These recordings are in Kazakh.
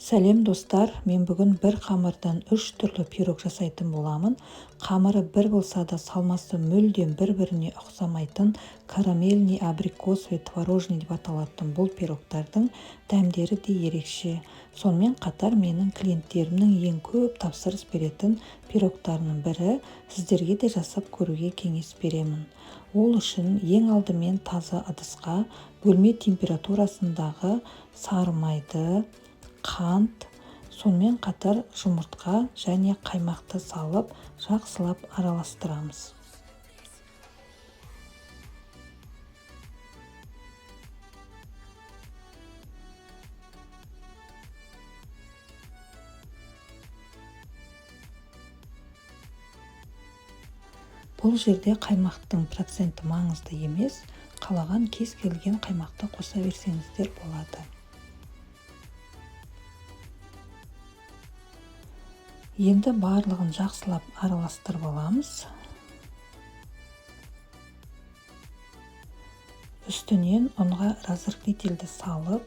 Сәлем достар, мен бүгін бір қамырдан 3 түрлі пирог жасайтын боламын. Қамыры бір болса да салмасы мүлдем бір-біріне ұқсамайтын карамельный, абрикосовый, творожный деп аталатын бұл пирогтардың дәмдері де ерекше. Сонымен қатар менің клиенттерімнің ең көп тапсырыс беретін пирогтарының бірі, сіздерге де жасап көруге кеңес беремін. Ол үшін ең алдымен таза ыдысқа бөлме температурасындағы сары майды, қант, сонымен қатар жұмыртқа және қаймақты салып, жақсылап араластырамыз. Бұл жерде қаймақтың проценті маңызды емес, қалаған кез келген қаймақты қоса берсеңіздер болады. Енді барлығын жақсылап араластырып аламыз. Үстінен ұнға разрыхлительді салып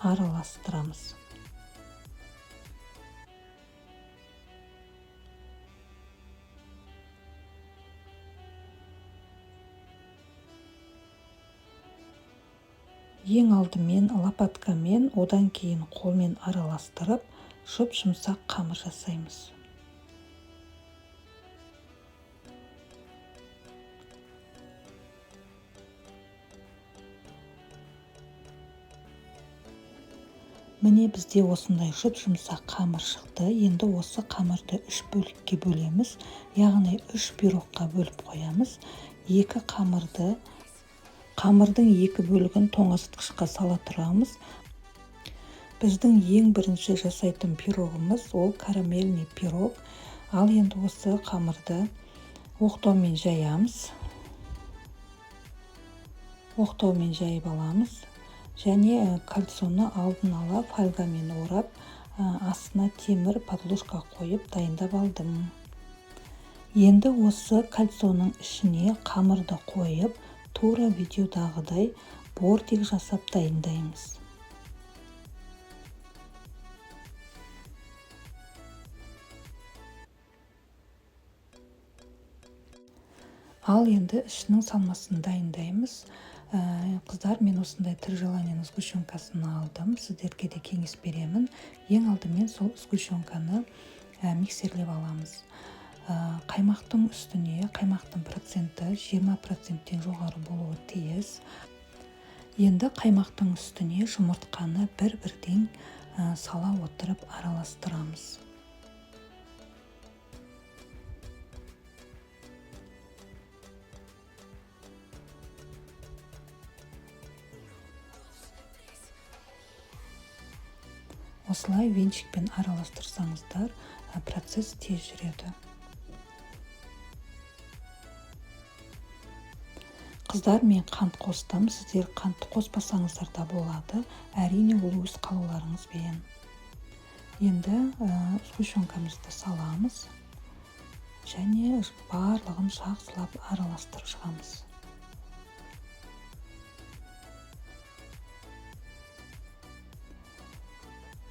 араластырамыз. Ең алдымен лопаткамен, одан кейін қолмен араластырып, жұп-жұмсақ қамыр жасаймыз. Міне бізде осындай жұп-жұмсақ қамыр шықты. Енді осы қамырды 3 бөлікке бөлеміз, яғни 3 пирогқа бөліп қоямыз. Қамырдың 2 бөлігін тоңазытқышқа сала тұрамыз. Біздің ең бірінші жасайтын пирогымыз ол карамельный пирог. Ал енді осы қамырды оқтаумен жаямыз. Оқтаумен жайып аламыз. Және кальцоны алдын ала фольгамен орап, астына темір подложка қойып дайындап алдым. Енді осы кальцоның ішіне қамырды қойып, тура видеодағыдай бортик жасап дайындаймыз. Ал енді ішінің салмасын дайындаймыз. Қыздар, мен осындай 3 желанияның сгущенкасын алдым. Сіздерге де кеңес беремін. Ең алдымен сол сгущенканы миксерлеп аламыз. Қаймақтың үстіне қаймақтың проценті 20%-тен жоғары болуы тиіс. Енді қаймақтың үстіне жұмыртқаны бір-бірден сала отырып араластырамыз. Осылай венчикпен араластырсаңыздар, процесс тез жүреді. Қыздар, мен қант қостым. Сіздер қантты қоспасаңыздар да болады. Әрине, ол өз қалауларыңызбен. Енді сгущенкамызды саламыз және барлығын жақсылап араластырып шығамыз.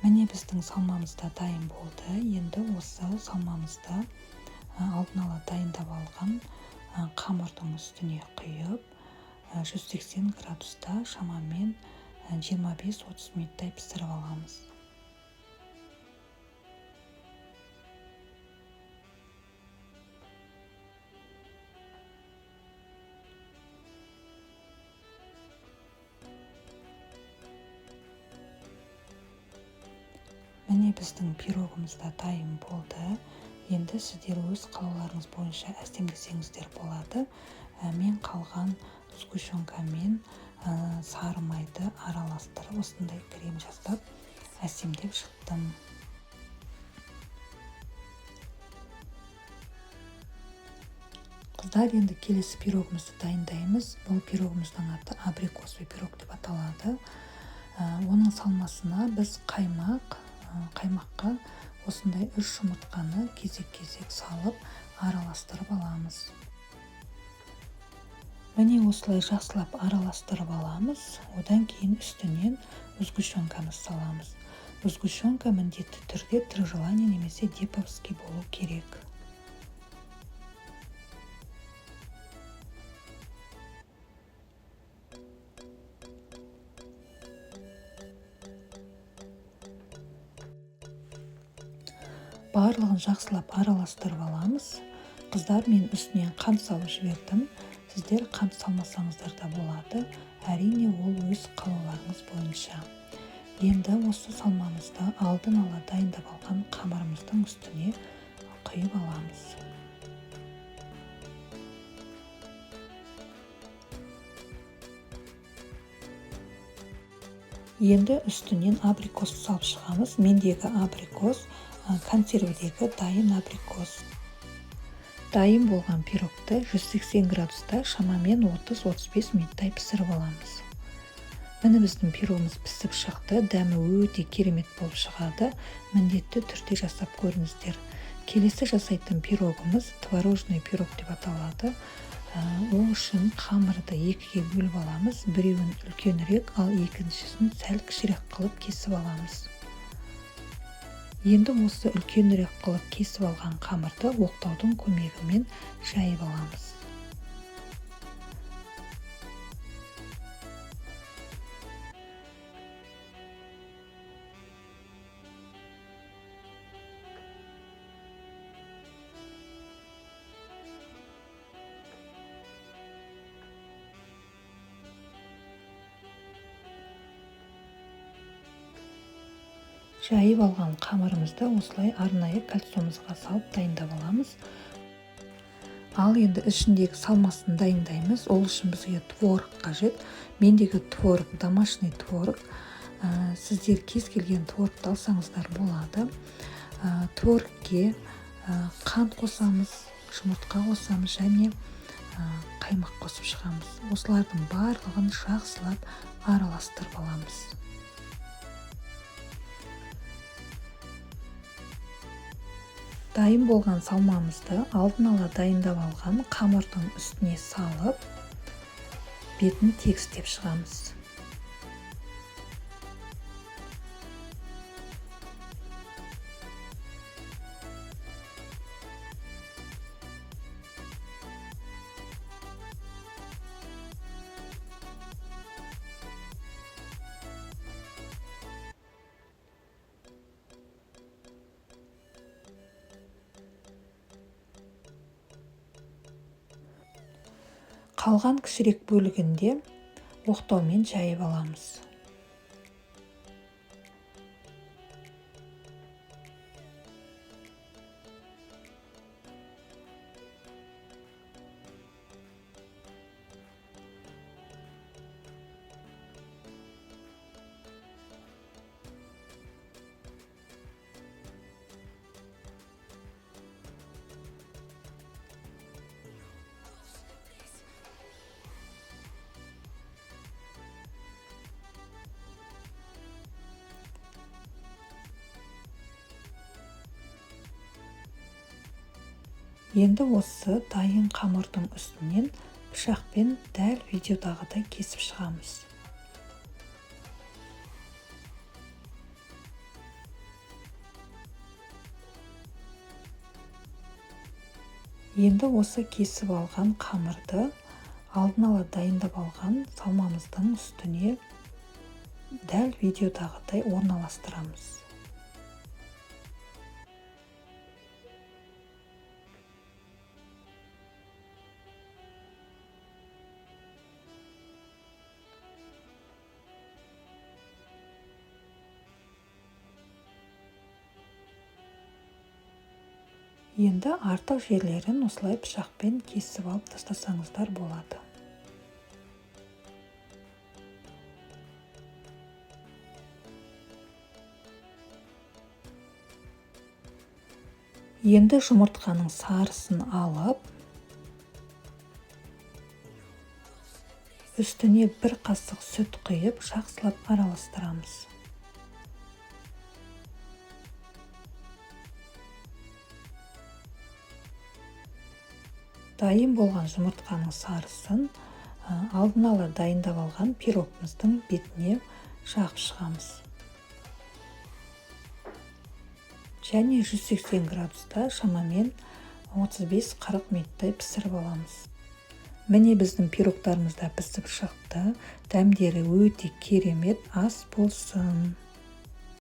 Міне біздің салмамыз да дайын болды. Енді осы салмамызды алдын ала дайындап алған қамырдың үстіне құйып, 180 градуста шамамен 25-30 минуттай пісіріп аламыз. Міне біздің пирогымыз да дайын болды. Енді сіздер өз қалауларыңыз бойынша әстемдесеңіздер болады. Мен қалған сгущенкамен сары майды араластырып, осындай крем жасап, әсемдеп шықтым. Қыздар, енді келесі пирогымызды дайындаймыз. Бұл пирогымыздың аты абрикосовый пирог деп аталады. Оның салмасына біз қаймаққа осындай 3 жұмыртқаны кезек-кезек салып араластырып аламыз. Міне осылай жақсылап араластырып аламыз. Одан кейін үстінен сгущенканы саламыз. Сгущенка міндетті түрде три желания немесе деповский болу керек. Барлығын жақсылап араластырып аламыз. Қыздар, мен үстінен қант салып жібердім. Сіздер қант салмасаңыздар да болады. Әрине, ол өз қалауларыңыз бойынша. Енді осы салмамызды алдын ала дайындап алған қамырымыздың үстіне құйып аламыз. Енді үстінен абрикос салып шығамыз. Мендегі абрикос консервідегі дайын абрикос. Дайын болған пирогты 180 градуста шамамен 30-35 минуттай пісіріп аламыз. Міне біздің пирогымыз пісіп шықты, дәмі өте керемет болып шығады. Міндетті түрде жасап көріңіздер. Келесі жасайтын пирогымыз творожный пирог деп аталады. Ол үшін қамырды екіге бөліп аламыз. Біреуін үлкенірек, ал екіншісін сәл кішірек қылып кесіп аламыз. Енді осы үлкенірек қылып кесіп алған қамырды оқтаудың көмегімен жайып аламыз. Жайып алған қамырымызды осылай арнайы кольцомызға салып дайындап аламыз. Ал енді ішіндегі салмасын дайындаймыз. Ол үшін бізге творог қажет. Мендегі творог домашний творог. Сіздер кез келген творогты алсаңыздар болады. Творогке қант қосамыз, жұмыртқа қосамыз және қаймақ қосып шығамыз. Осылардың барлығын жақсылап араластырып аламыз. Дайын болған салмамызды алдын ала дайындап алған қамырдың үстіне салып, бетін тегістеп шығамыз. Қалған кішірек бөлігінде оқтаумен жайып аламыз. Енді осы дайын қамырдың үстінен пышақпен дәл видеодағыдай кесіп шығамыз. Енді осы кесіп алған қамырды алдын ала дайындап алған салмамыздың үстіне дәл видеодағыдай орналастырамыз. Енді артық жерлерін осылай пышақпен кесіп алып тастасаңыздар болады. Енді жұмыртқаның сарысын алып, үстіне бір қасық сүт құйып, жақсылап араластырамыз. Дайын болған жұмыртқаның сарысын алдын ала дайындап алған пирогымыздың бетіне жағып шығамыз. және 180 градуста шамамен 35-40 минуттай пісіріп аламыз. Міне біздің пирогтарымыз да пісіп шықты. Дәмдері өте керемет ас болсын.